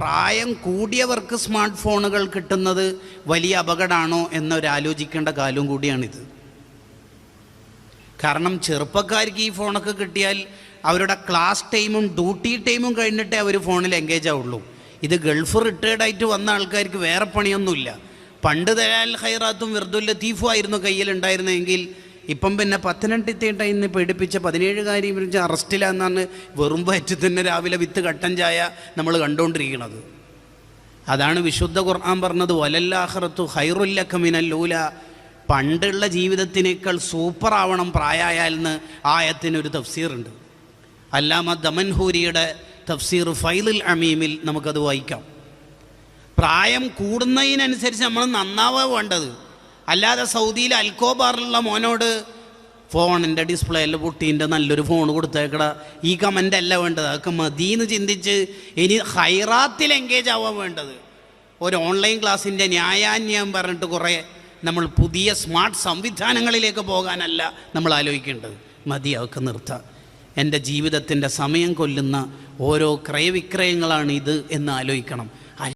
പ്രായം കൂടിയവർക്ക് സ്മാർട്ട് ഫോണുകൾ കിട്ടുന്നത് വലിയ അപകടമാണോ എന്നൊരാലോചിക്കേണ്ട കാലം കൂടിയാണിത്. കാരണം ചെറുപ്പക്കാർക്ക് ഈ ഫോണൊക്കെ കിട്ടിയാൽ അവരുടെ ക്ലാസ് ടൈമും ഡ്യൂട്ടി ടൈമും കഴിഞ്ഞിട്ടേ അവർ ഫോണിൽ എൻഗേജ് ആവുള്ളൂ. ഇത് ഗൾഫ് റിട്ടയർഡായിട്ട് വന്ന ആൾക്കാർക്ക് വേറെ പണിയൊന്നുമില്ല. പണ്ട് ദലാൽ ഖൈറാത്തും വിർദുൽ ലത്തീഫും ആയിരുന്നു കയ്യിലുണ്ടായിരുന്നെങ്കിൽ ഇപ്പം പിന്നെ പത്തനംതിട്ടയിൽ പേടിപ്പിച്ച 17 വിളിച്ച് അറസ്റ്റിലാന്നാണ് വെറും വയറ്റിൽ തന്നെ രാവിലെ വിത്ത് കട്ടൻ ചായ നമ്മൾ കണ്ടുകൊണ്ടിരിക്കുന്നത്. അതാണ് വിശുദ്ധ ഖുർആൻ പറഞ്ഞത് വലല്ലാഖിറത്തു ഖൈറുൽ ലക മിനൽ ഊല. പണ്ടുള്ള ജീവിതത്തിനേക്കാൾ സൂപ്പർ ആവണം പ്രായമായാലെന്ന് ആയത്തിനൊരു തഫ്സീറുണ്ട്. അല്ലാമ ദമൻഹൂരിയുടെ തഫ്സീർ ഫൈലുൽ അമീമിൽ നമുക്കത് വായിക്കാം. പ്രായം കൂടുന്നതിനനുസരിച്ച് നമ്മൾ നന്നാവുക വേണ്ടത്. അല്ലാതെ സൗദിയിൽ അൽക്കോബാറിലുള്ള മോനോട് ഫോണിൻ്റെ ഡിസ്പ്ലേയിൽ പൊട്ടീൻ്റെ നല്ലൊരു ഫോൺ കൊടുത്തേക്കട, ഈ കമൻ്റ് അല്ല വേണ്ടത്. അതൊക്കെ മതിയെന്ന് ചിന്തിച്ച് ഇനി ഹൈറാത്തിൽ എൻഗേജ് ആവാൻ വേണ്ടത്. ഒരു ഓൺലൈൻ ക്ലാസ്സിൻ്റെ ന്യായാന്യം പറഞ്ഞിട്ട് കുറേ നമ്മൾ പുതിയ സ്മാർട്ട് സംവിധാനങ്ങളിലേക്ക് പോകാനല്ല നമ്മൾ ആലോചിക്കേണ്ടത്. മതി, അതൊക്കെ നിർത്താം. എൻ്റെ ജീവിതത്തിൻ്റെ സമയം കൊല്ലുന്ന ഓരോ ക്രയവിക്രയങ്ങളാണ് ഇത് എന്ന് ആലോചിക്കണം.